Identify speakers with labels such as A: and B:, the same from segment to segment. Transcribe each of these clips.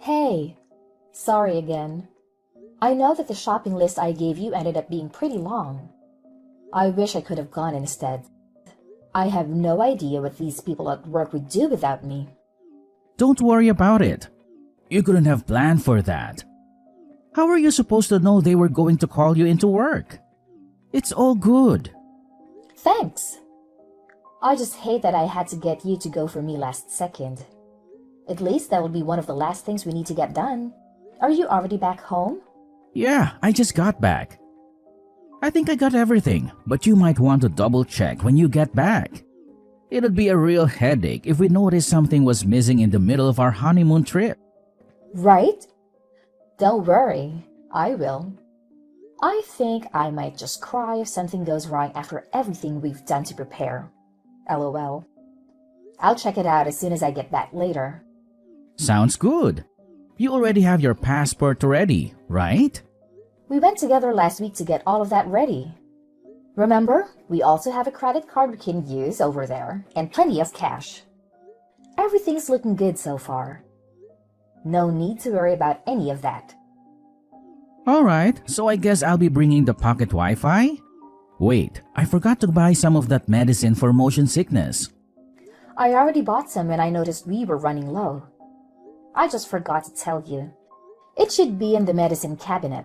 A: Hey, sorry again. I know that the shopping list I gave you ended up being pretty long. I wish I could have gone instead. I have no idea what these people at work would do without me.
B: Don't worry about it. You couldn't have planned for that. How were you supposed to know they were going to call you into work? It's all good.
A: Thanks. I just hate that I had to get you to go for me last second. At least that will be one of the last things we need to get done. Are you already back home?
B: Yeah, I just got back. I think I got everything, but you might want to double check when you get back. It'd be a real headache if we noticed something was missing in the middle of our honeymoon trip.
A: Right? Don't worry, I will. I think I might just cry if something goes wrong after everything we've done to prepare. LOL. I'll check it out as soon as I get back later.
B: Sounds good. You already have your passport ready, right?
A: We went together last week to get all of that ready. Remember, we also have a credit card we can use over there and plenty of cash. Everything's looking good so far. No need to worry about any of that.
B: Alright, so I guess I'll be bringing the pocket Wi-Fi? Wait, I forgot to buy some of that medicine for motion sickness.
A: I already bought some when I noticed we were running low. I just forgot to tell you. It should be in the medicine cabinet.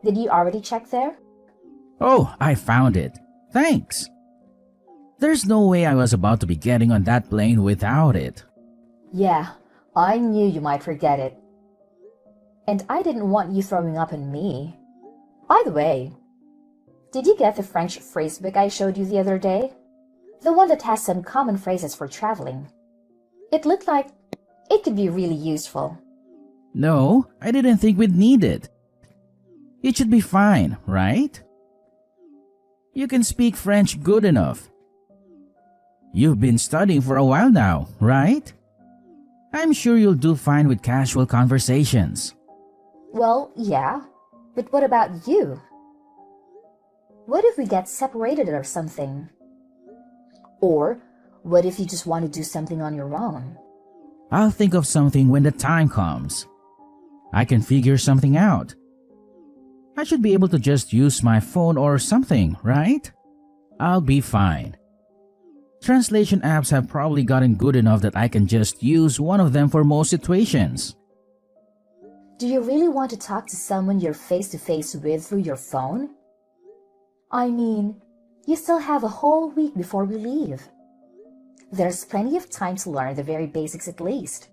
A: Did you already check there?
B: Oh, I found it. Thanks. There's no way I was about to be getting on that plane without it.
A: Yeah, I knew you might forget it. And I didn't want you throwing up on me. By the way, did you get the French phrasebook I showed you the other day? The one that has some common phrases for traveling. It looked like it could be really useful.
B: No, I didn't think we'd need it. It should be fine, right? You can speak French good enough. You've been studying for a while now, right? I'm sure you'll do fine with casual conversations.
A: Well, yeah, but what about you? What if we get separated or something? Or what if you just want to do something on your own?
B: I'll think of something when the time comes. I can figure something out. I should be able to just use my phone or something, right? I'll be fine. Translation apps have probably gotten good enough that I can just use one of them for most situations.
A: Do you really want to talk to someone you're face to face with through your phone? I mean, you still have a whole week before we leave. There's plenty of time to learn the very basics at least.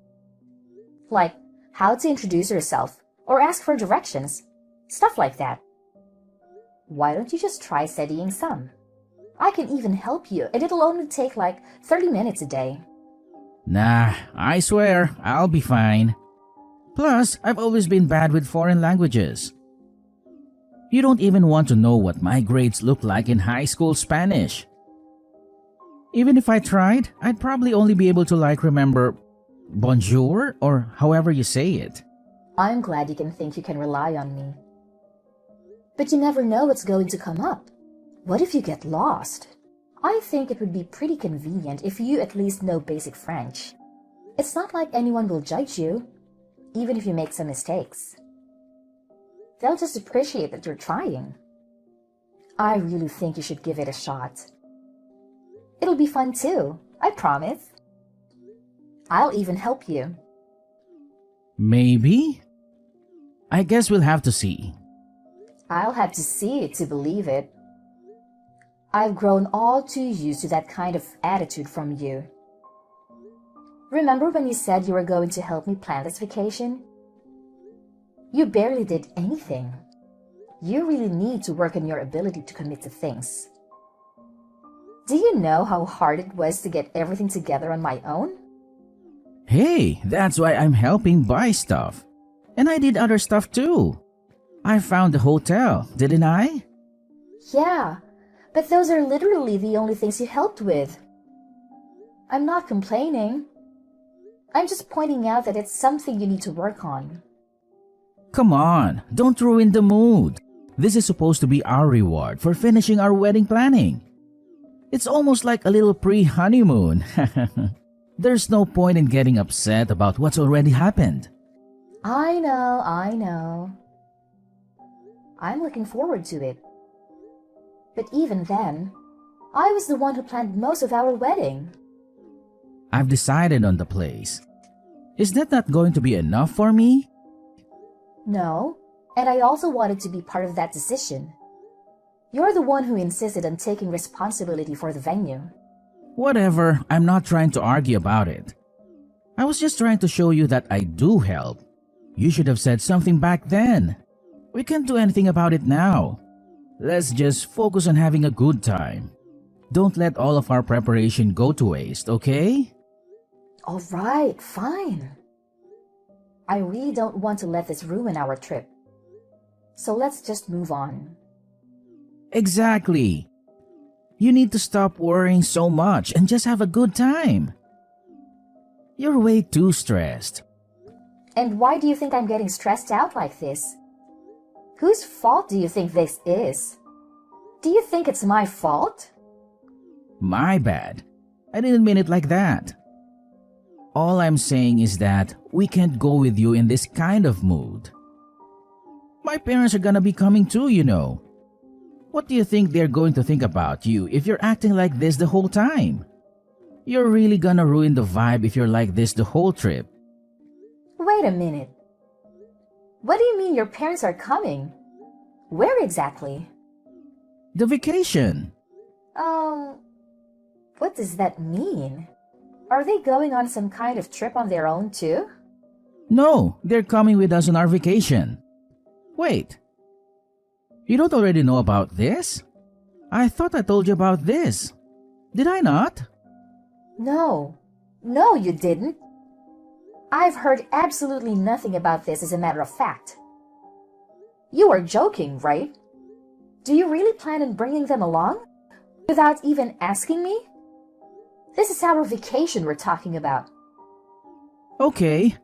A: Like how to introduce yourself or ask for directions, stuff like that. Why don't you just try studying some? I can even help you, and it'll only take like 30 minutes a day.
B: Nah, I swear, I'll be fine. Plus, I've always been bad with foreign languages. You don't even want to know what my grades look like in high school Spanish. Even if I tried, I'd probably only be able to remember bonjour or however you say it.
A: I'm glad you can think you can rely on me. But you never know what's going to come up. What if you get lost? I think it would be pretty convenient if you at least know basic French. It's not like anyone will judge you, even if you make some mistakes. They'll just appreciate that you're trying. I really think you should give it a shot. It'll be fun too, I promise. I'll even help you.
B: Maybe? I guess we'll have to see.
A: I'll have to see it to believe it. I've grown all too used to that kind of attitude from you. Remember when you said you were going to help me plan this vacation? You barely did anything. You really need to work on your ability to commit to things. Do you know how hard it was to get everything together on my own?
B: Hey, that's why I'm helping buy stuff. And I did other stuff too. I found the hotel, didn't I?
A: Yeah, but those are literally the only things you helped with. I'm not complaining. I'm just pointing out that it's something you need to work on.
B: Come on, don't ruin the mood. This is supposed to be our reward for finishing our wedding planning. It's almost like a little pre-honeymoon. There's no point in getting upset about what's already happened.
A: I know, I know. I'm looking forward to it. But even then, I was the one who planned most of our wedding.
B: I've decided on the place. Is that not going to be enough for me?
A: No, and I also wanted to be part of that decision. You're the one who insisted on taking responsibility for the venue.
B: Whatever, I'm not trying to argue about it. I was just trying to show you that I do help. You should have said something back then. We can't do anything about it now. Let's just focus on having a good time. Don't let all of our preparation go to waste, okay?
A: All right, fine. I really don't want to let this ruin our trip. So let's just move on.
B: Exactly. You need to stop worrying so much and just have a good time. You're way too stressed.
A: And why do you think I'm getting stressed out like this? Whose fault do you think this is? Do you think it's my fault?
B: My bad. I didn't mean it like that. All I'm saying is that we can't go with you in this kind of mood. My parents are gonna be coming too, you know. What do you think they're going to think about you if you're acting like this the whole time? You're really gonna ruin the vibe if you're like this the whole trip.
A: Wait a minute. What do you mean your parents are coming? Where exactly?
B: The vacation.
A: What does that mean? Are they going on some kind of trip on their own too?
B: No, they're coming with us on our vacation. Wait. You don't already know about this? I thought I told you about this. Did I not?
A: No. No, you didn't. I've heard absolutely nothing about this as a matter of fact. You are joking, right? Do you really plan on bringing them along? Without even asking me? This is our vacation we're talking about.
B: Okay.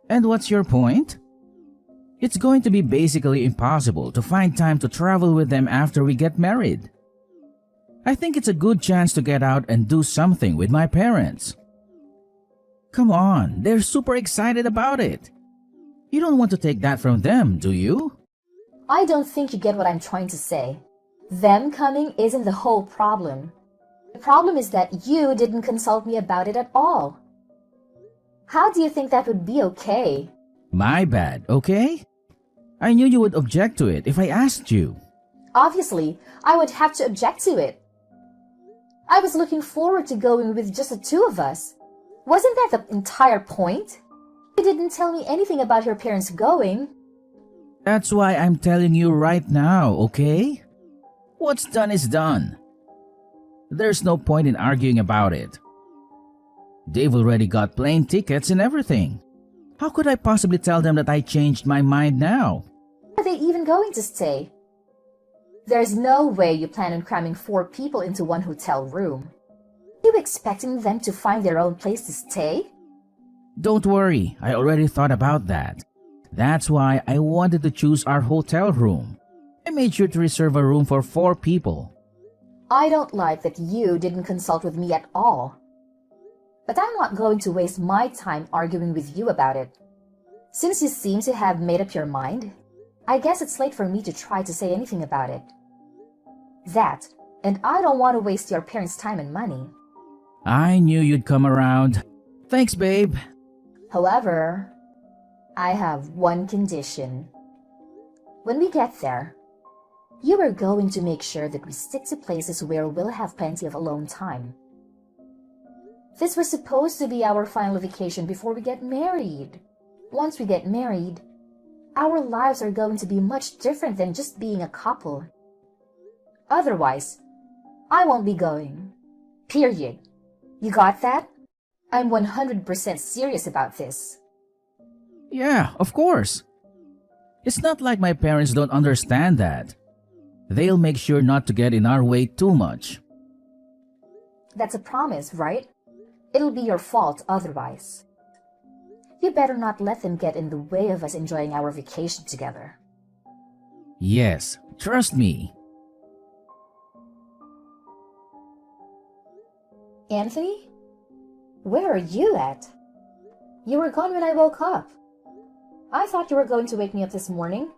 B: And what's your point? It's going to be basically impossible to find time to travel with them after we get married. I think it's a good chance to get out and do something with my parents. Come on, they're super excited about it. You don't want to take that from them, do you?
A: I don't think you get what I'm trying to say. Them coming isn't the whole problem. The problem is that you didn't consult me about it at all. How do you think that would be okay?
B: My bad, okay? I knew you would object to it if I asked you.
A: Obviously, I would have to object to it. I was looking forward to going with just the two of us. Wasn't that the entire point? You didn't tell me anything about your parents going.
B: That's why I'm telling you right now, okay? What's done is done. There's no point in arguing about it. They've already got plane tickets and everything. How could I possibly tell them that I changed my mind now?
A: Are they even going to stay? There's no way you plan on cramming 4 people into one hotel room. Are you expecting them to find their own place to stay?
B: Don't worry, I already thought about that. That's why I wanted to choose our hotel room. I made sure to reserve a room for 4 people.
A: I don't like that you didn't consult with me at all. But I'm not going to waste my time arguing with you about it. Since you seem to have made up your mind, I guess it's late for me to try to say anything about it. That, and I don't want to waste your parents' time and money.
B: I knew you'd come around. Thanks, babe.
A: However, I have one condition. When we get there, you are going to make sure that we stick to places where we'll have plenty of alone time. This was supposed to be our final vacation before we get married. Once we get married, our lives are going to be much different than just being a couple. Otherwise, I won't be going. Period. You got that? I'm 100% serious about this.
B: Yeah, of course. It's not like my parents don't understand that. They'll make sure not to get in our way too much.
A: That's a promise, right? It'll be your fault otherwise. You better not let them get in the way of us enjoying our vacation together.
B: Yes, trust me.
A: Anthony? Where are you at? You were gone when I woke up. I thought you were going to wake me up this morning.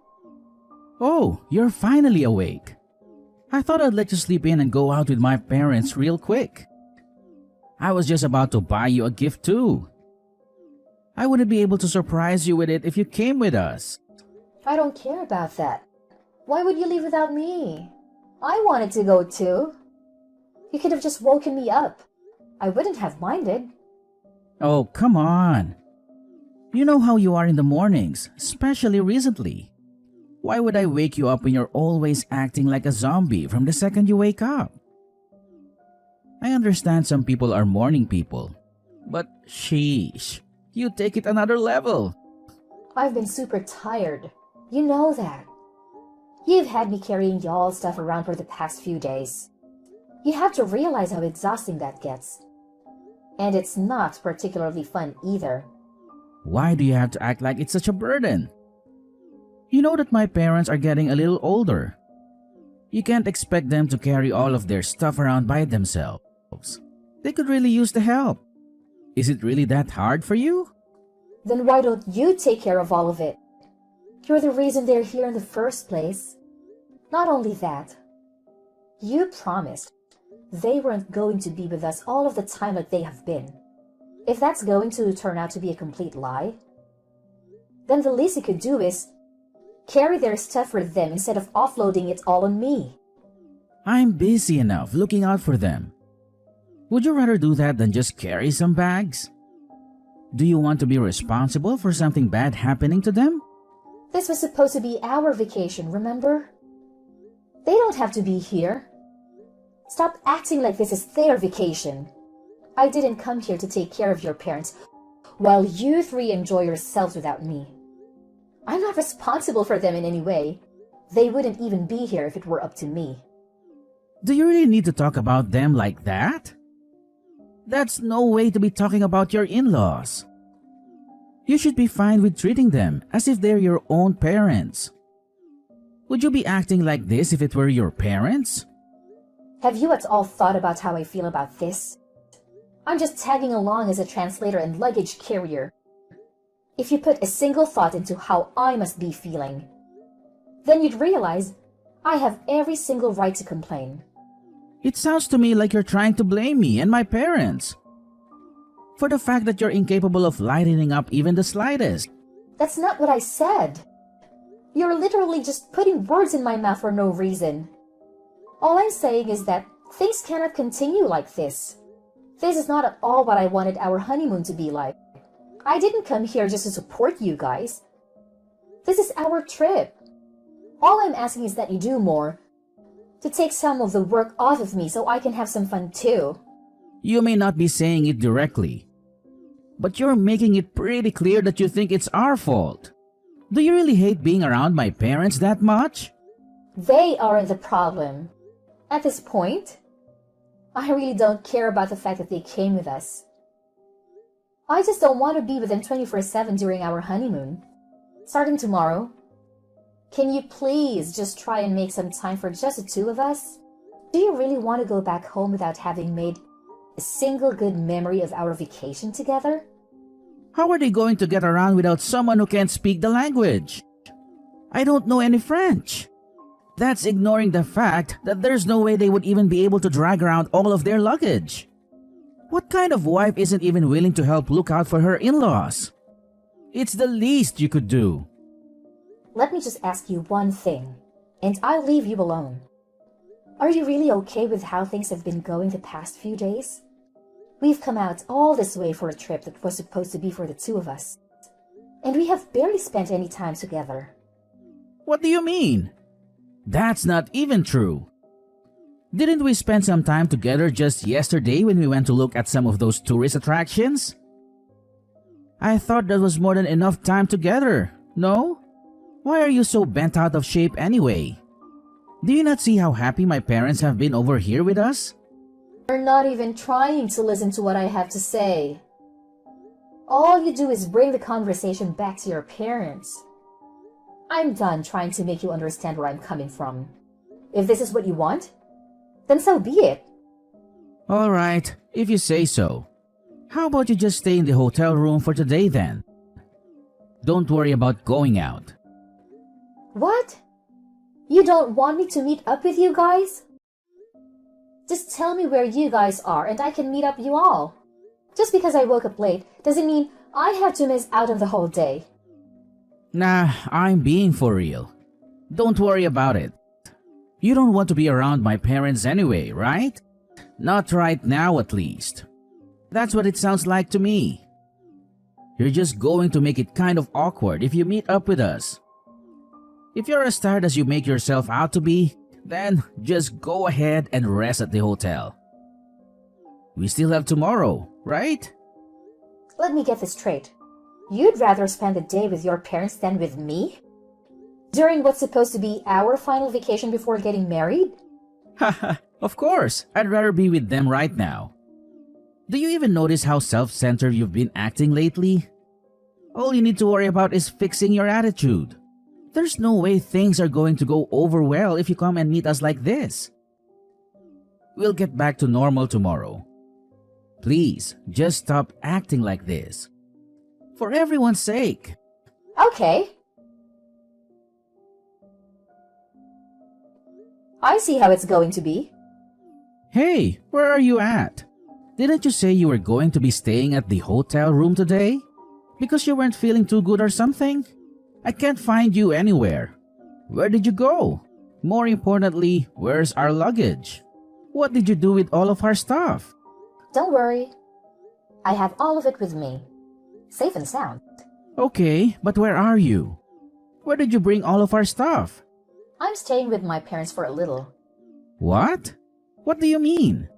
B: Oh, you're finally awake. I thought I'd let you sleep in and go out with my parents real quick. I was just about to buy you a gift too. I wouldn't be able to surprise you with it if you came with us.
A: I don't care about that. Why would you leave without me? I wanted to go too. You could have just woken me up. I wouldn't have minded.
B: Oh, come on. You know how you are in the mornings, especially recently. Why would I wake you up when you're always acting like a zombie from the second you wake up? I understand some people are morning people, but sheesh, you take it another level.
A: I've been super tired. You know that. You've had me carrying y'all's stuff around for the past few days. You have to realize how exhausting that gets. And it's not particularly fun either.
B: Why do you have to act like it's such a burden? You know that my parents are getting a little older. You can't expect them to carry all of their stuff around by themselves. They could really use the help. Is it really that hard for you?
A: Then why don't you take care of all of it? You're the reason they're here in the first place. Not only that, you promised they weren't going to be with us all of the time like they have been. If that's going to turn out to be a complete lie, then the least you could do is carry their stuff for them instead of offloading it all on me.
B: I'm busy enough looking out for them. Would you rather do that than just carry some bags? Do you want to be responsible for something bad happening to them?
A: This was supposed to be our vacation, remember? They don't have to be here. Stop acting like this is their vacation. I didn't come here to take care of your parents while you three enjoy yourselves without me. I'm not responsible for them in any way. They wouldn't even be here if it were up to me.
B: Do you really need to talk about them like that? That's no way to be talking about your in-laws. You should be fine with treating them as if they're your own parents. Would you be acting like this if it were your parents?
A: Have you at all thought about how I feel about this? I'm just tagging along as a translator and luggage carrier. If you put a single thought into how I must be feeling, then you'd realize I have every single right to complain.
B: It sounds to me like you're trying to blame me and my parents for the fact that you're incapable of lightening up even the slightest.
A: That's not what I said. You're literally just putting words in my mouth for no reason. All I'm saying is that things cannot continue like this. This is not at all what I wanted our honeymoon to be like. I didn't come here just to support you guys. This is our trip. All I'm asking is that you do more to take some of the work off of me so I can have some fun too.
B: You may not be saying it directly, but you're making it pretty clear that you think it's our fault. Do you really hate being around my parents that much?
A: They aren't the problem. At this point, I really don't care about the fact that they came with us. I just don't want to be with them 24/7 during our honeymoon. Starting tomorrow, can you please just try and make some time for just the two of us? Do you really want to go back home without having made a single good memory of our vacation together?
B: How are they going to get around without someone who can't speak the language? I don't know any French. That's ignoring the fact that there's no way they would even be able to drag around all of their luggage. What kind of wife isn't even willing to help look out for her in-laws? It's the least you could do.
A: Let me just ask you one thing, and I'll leave you alone. Are you really okay with how things have been going the past few days? We've come out all this way for a trip that was supposed to be for the two of us, and we have barely spent any time together.
B: What do you mean? That's not even true. Didn't we spend some time together just yesterday when we went to look at some of those tourist attractions? I thought that was more than enough time together, no? Why are you so bent out of shape anyway? Do you not see how happy my parents have been over here with us?
A: You're not even trying to listen to what I have to say. All you do is bring the conversation back to your parents. I'm done trying to make you understand where I'm coming from. If this is what you want, then so be it.
B: Alright, if you say so. How about you just stay in the hotel room for today then? Don't worry about going out.
A: What? You don't want me to meet up with you guys? Just tell me where you guys are and I can meet up you all. Just because I woke up late doesn't mean I have to miss out on the whole day.
B: Nah, I'm being for real. Don't worry about it. You don't want to be around my parents anyway, right? Not right now at least. That's what it sounds like to me. You're just going to make it kind of awkward if you meet up with us. If you're as tired as you make yourself out to be, then just go ahead and rest at the hotel. We still have tomorrow, right?
A: Let me get this straight. You'd rather spend the day with your parents than with me? During what's supposed to be our final vacation before getting married?
B: Haha, of course, I'd rather be with them right now. Do you even notice how self-centered you've been acting lately? All you need to worry about is fixing your attitude. There's no way things are going to go over well if you come and meet us like this. We'll get back to normal tomorrow. Please, just stop acting like this. For everyone's sake.
A: Okay. I see how it's going to be.
B: Hey, where are you at? Didn't you say you were going to be staying at the hotel room today? Because you weren't feeling too good or something? I can't find you anywhere. Where did you go? More importantly, where's our luggage? What did you do with all of our stuff?
A: Don't worry. I have all of it with me. Safe and sound.
B: Okay, but where are you? Where did you bring all of our stuff?
A: I'm staying with my parents for a little.
B: What? What do you mean?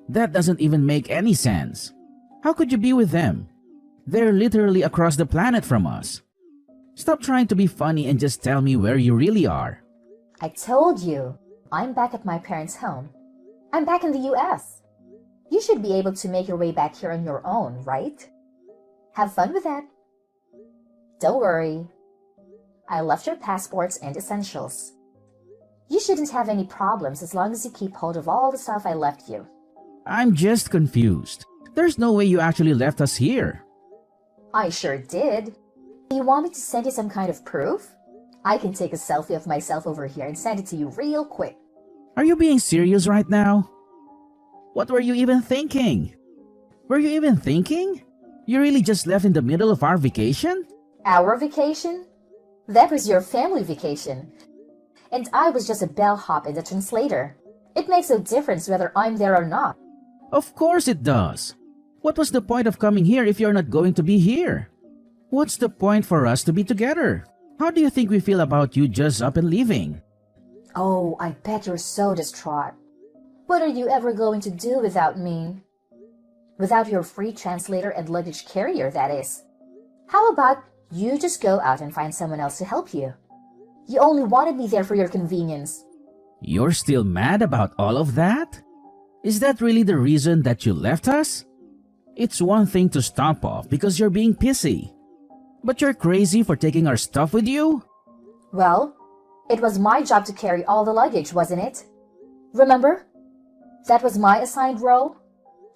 B: That doesn't even make any sense. How could you be with them? They're literally across the planet from us. Stop trying to be funny and just tell me where you really are.
A: I told you, I'm back at my parents' home. I'm back in the US. You should be able to make your way back here on your own, right? Have fun with that. Don't worry. I left your passports and essentials. You shouldn't have any problems as long as you keep hold of all the stuff I left you.
B: I'm just confused. There's no way you actually left us here.
A: I sure did. You want me to send you some kind of proof? I can take a selfie of myself over here and send it to you real quick.
B: Are you being serious right now? What were you even thinking? Were you even thinking? You really just left in the middle of our vacation?
A: Our vacation? That was your family vacation. And I was just a bellhop and a translator. It makes no difference whether I'm there or not.
B: Of course it does. What was the point of coming here if you're not going to be here? What's the point for us to be together? How do you think we feel about you just up and leaving?
A: Oh, I bet you're so distraught. What are you ever going to do without me? Without your free translator and luggage carrier, that is. How about you just go out and find someone else to help you? You only wanted me there for your convenience.
B: You're still mad about all of that? Is that really the reason that you left us? It's one thing to stomp off because you're being pissy. But you're crazy for taking our stuff with you?
A: Well, it was my job to carry all the luggage, wasn't it? Remember? That was my assigned role.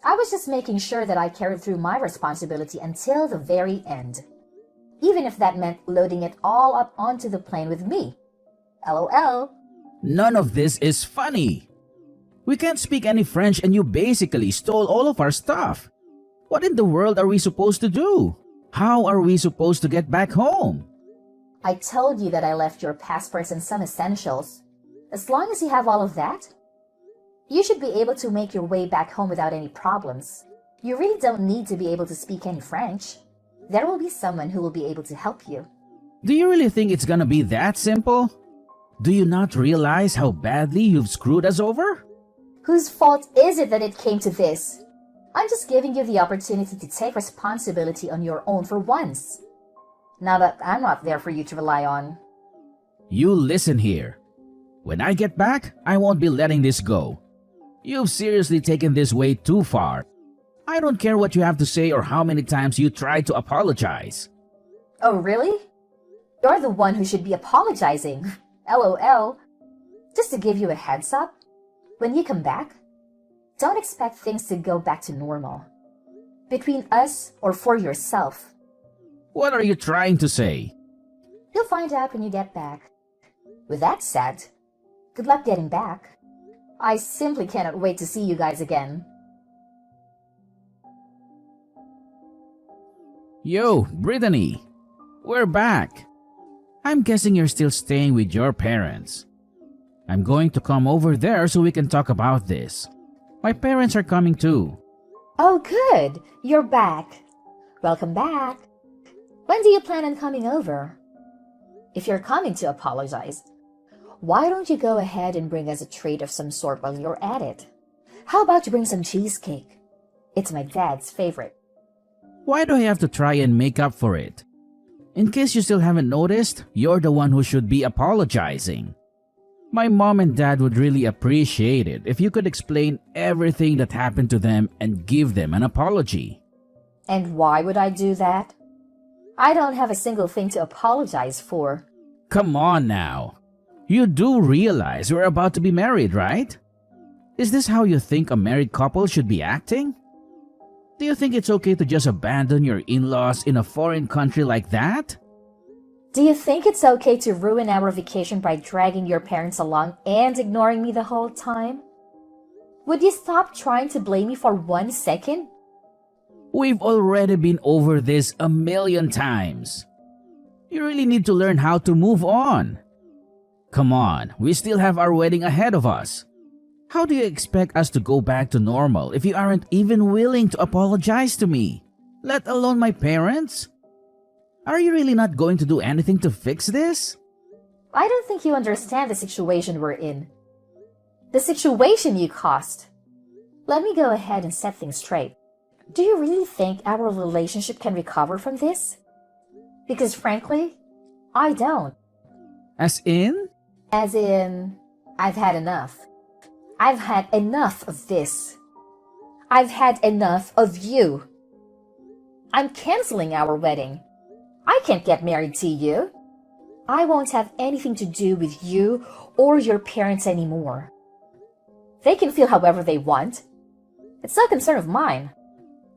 A: I was just making sure that I carried through my responsibility until the very end. Even if that meant loading it all up onto the plane with me. LOL.
B: None of this is funny. We can't speak any French and you basically stole all of our stuff. What in the world are we supposed to do? How are we supposed to get back home?
A: I told you that I left your passports and some essentials. As long as you have all of that, you should be able to make your way back home without any problems. You really don't need to be able to speak any French. There will be someone who will be able to help you.
B: Do you really think it's gonna be that simple? Do you not realize how badly you've screwed us over?
A: Whose fault is it that it came to this? I'm just giving you the opportunity to take responsibility on your own for once. Now that I'm not there for you to rely on.
B: You listen here. When I get back, I won't be letting this go. You've seriously taken this way too far. I don't care what you have to say or how many times you try to apologize.
A: Oh, really? You're the one who should be apologizing. LOL. Just to give you a heads up, when you come back, don't expect things to go back to normal. Between us or for yourself,
B: What are you trying to say?
A: You'll find out when you get back. With that said, good luck getting back. I simply cannot wait to see you guys again.
B: Yo, Brittany. We're back. I'm guessing you're still staying with your parents. I'm going to come over there so we can talk about this. My parents are coming too.
A: Oh, good. You're back. Welcome back. When do you plan on coming over? If you're coming to apologize, why don't you go ahead and bring us a treat of some sort while you're at it? How about you bring some cheesecake? It's my dad's favorite.
B: Why do I have to try and make up for it? In case you still haven't noticed, you're the one who should be apologizing. My mom and dad would really appreciate it if you could explain everything that happened to them and give them an apology.
A: And why would I do that? I don't have a single thing to apologize for.
B: Come on now. You do realize we're about to be married, right? Is this how you think a married couple should be acting? Do you think it's okay to just abandon your in-laws in a foreign country like that?
A: Do you think it's okay to ruin our vacation by dragging your parents along and ignoring me the whole time? Would you stop trying to blame me for 1 second?
B: We've already been over this a million times. You really need to learn how to move on. Come on, we still have our wedding ahead of us. How do you expect us to go back to normal if you aren't even willing to apologize to me, let alone my parents? Are you really not going to do anything to fix this?
A: I don't think you understand the situation we're in. The situation you caused. Let me go ahead and set things straight. Do you really think our relationship can recover from this? Because frankly, I don't.
B: As in?
A: As in, I've had enough. I've had enough of this. I've had enough of you. I'm canceling our wedding. I can't get married to you. I won't have anything to do with you or your parents anymore. They can feel however they want. It's no concern of mine.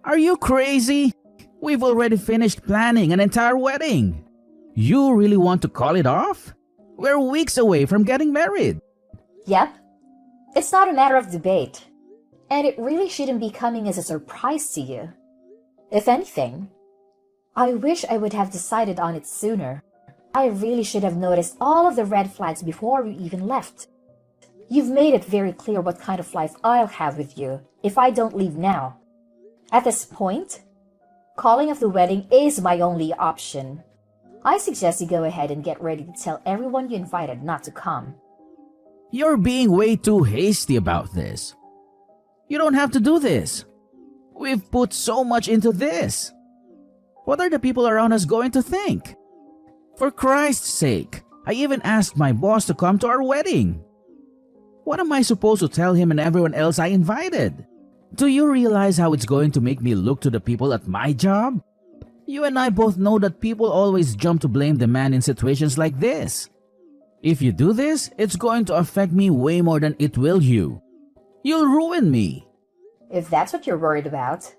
B: Are you crazy? We've already finished planning an entire wedding. You really want to call it off? We're weeks away from getting married.
A: Yep. It's not a matter of debate. And it really shouldn't be coming as a surprise to you. If anything, I wish I would have decided on it sooner. I really should have noticed all of the red flags before we even left. You've made it very clear what kind of life I'll have with you if I don't leave now. At this point, calling off the wedding is my only option. I suggest you go ahead and get ready to tell everyone you invited not to come.
B: You're being way too hasty about this. You don't have to do this. We've put so much into this. What are the people around us going to think? For Christ's sake, I even asked my boss to come to our wedding. What am I supposed to tell him and everyone else I invited? Do you realize how it's going to make me look to the people at my job? You and I both know that people always jump to blame the man in situations like this. If you do this, it's going to affect me way more than it will you. You'll ruin me.
A: If that's what you're worried about,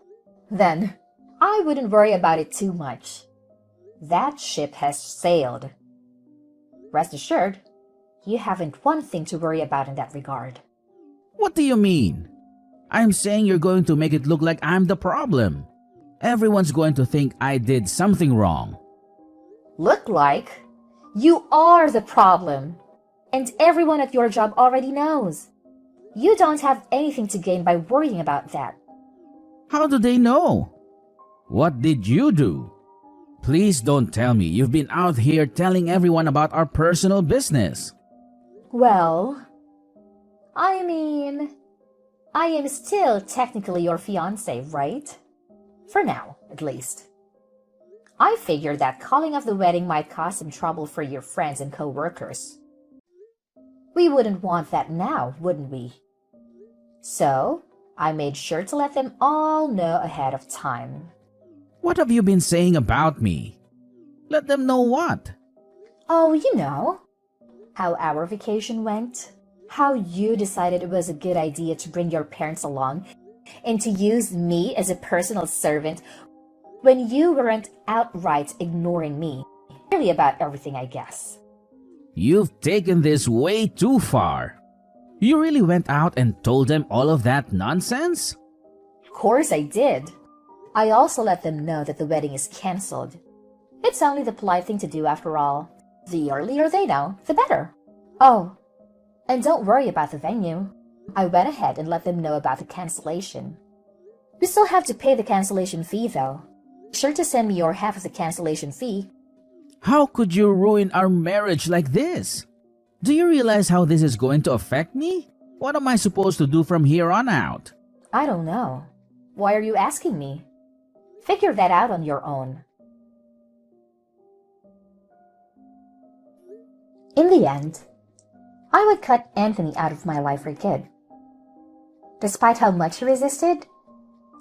A: then I wouldn't worry about it too much. That ship has sailed. Rest assured, you haven't one thing to worry about in that regard.
B: What do you mean? I'm saying you're going to make it look like I'm the problem. Everyone's going to think I did something wrong.
A: Look like you are the problem. And everyone at your job already knows. You don't have anything to gain by worrying about that.
B: How do they know? What did you do? Please don't tell me you've been out here telling everyone about our personal business.
A: Well, I mean, I am still technically your fiancé, right? For now, at least. I figured that calling off the wedding might cause some trouble for your friends and co-workers. We wouldn't want that now, wouldn't we? So, I made sure to let them all know ahead of time.
B: What have you been saying about me? Let them know what?
A: Oh, you know, how our vacation went, how you decided it was a good idea to bring your parents along, and to use me as a personal servant when you weren't outright ignoring me. Really about everything, I guess.
B: You've taken this way too far. You really went out and told them all of that nonsense?
A: Of course I did. I also let them know that the wedding is cancelled. It's only the polite thing to do after all. The earlier they know, the better. Oh, and don't worry about the venue. I went ahead and let them know about the cancellation. We still have to pay the cancellation fee though. Be sure to send me your half of the cancellation fee.
B: How could you ruin our marriage like this? Do you realize how this is going to affect me? What am I supposed to do from here on out?
A: I don't know. Why are you asking me? Figure that out on your own. In the end, I would cut Anthony out of my life for good. Despite how much he resisted,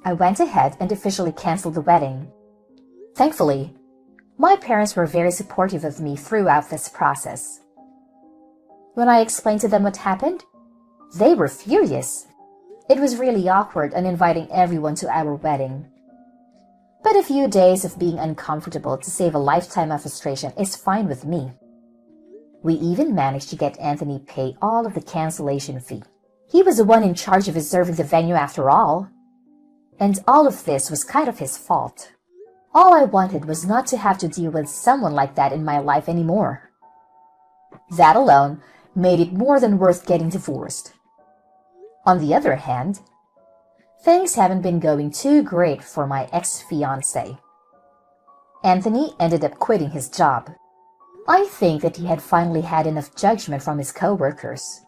A: I went ahead and officially canceled the wedding. Thankfully, my parents were very supportive of me throughout this process. When I explained to them what happened, they were furious. It was really awkward uninviting everyone to our wedding. But a few days of being uncomfortable to save a lifetime of frustration is fine with me. We even managed to get Anthony pay all of the cancellation fee. He was the one in charge of reserving the venue after all. And all of this was kind of his fault. All I wanted was not to have to deal with someone like that in my life anymore. That alone made it more than worth getting divorced. On the other hand, things haven't been going too great for my ex-fiancé. Anthony ended up quitting his job. I think that he had finally had enough judgment from his co-workers.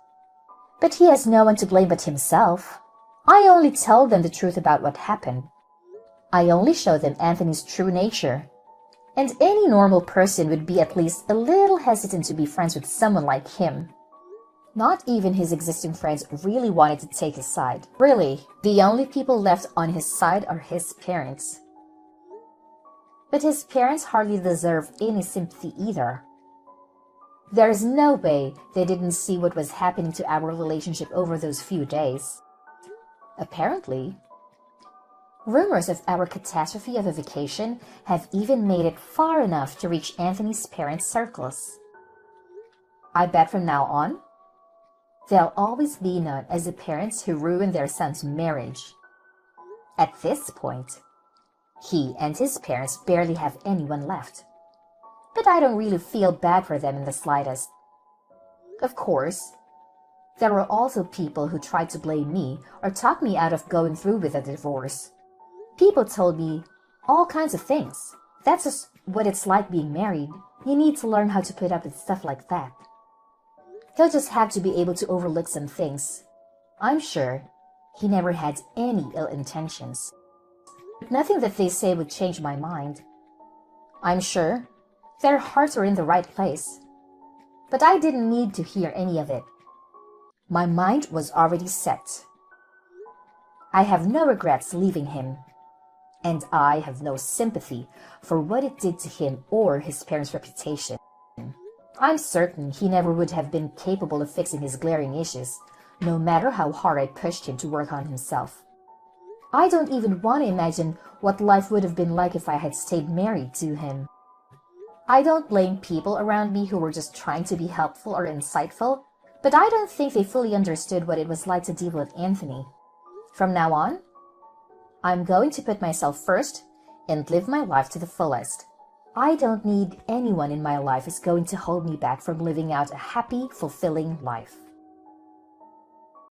A: But he has no one to blame but himself. I only told them the truth about what happened. I only showed them Anthony's true nature. And any normal person would be at least a little hesitant to be friends with someone like him. Not even his existing friends really wanted to take his side. Really, the only people left on his side are his parents. But his parents hardly deserve any sympathy either. There's no way they didn't see what was happening to our relationship over those few days. Apparently, rumors of our catastrophe of a vacation have even made it far enough to reach Anthony's parents' circles. I bet from now on, they'll always be known as the parents who ruined their son's marriage. At this point, he and his parents barely have anyone left. But I don't really feel bad for them in the slightest. Of course, there were also people who tried to blame me or talk me out of going through with a divorce. People told me all kinds of things. That's just what it's like being married. You need to learn how to put up with stuff like that. He'll just have to be able to overlook some things. I'm sure he never had any ill intentions. Nothing that they say would change my mind. I'm sure their hearts were in the right place. But I didn't need to hear any of it. My mind was already set. I have no regrets leaving him. And I have no sympathy for what it did to him or his parents' reputation. I'm certain he never would have been capable of fixing his glaring issues, no matter how hard I pushed him to work on himself. I don't even want to imagine what life would have been like if I had stayed married to him. I don't blame people around me who were just trying to be helpful or insightful, but I don't think they fully understood what it was like to deal with Anthony. From now on, I'm going to put myself first and live my life to the fullest. I don't need anyone in my life who's going to hold me back from living out a happy, fulfilling life.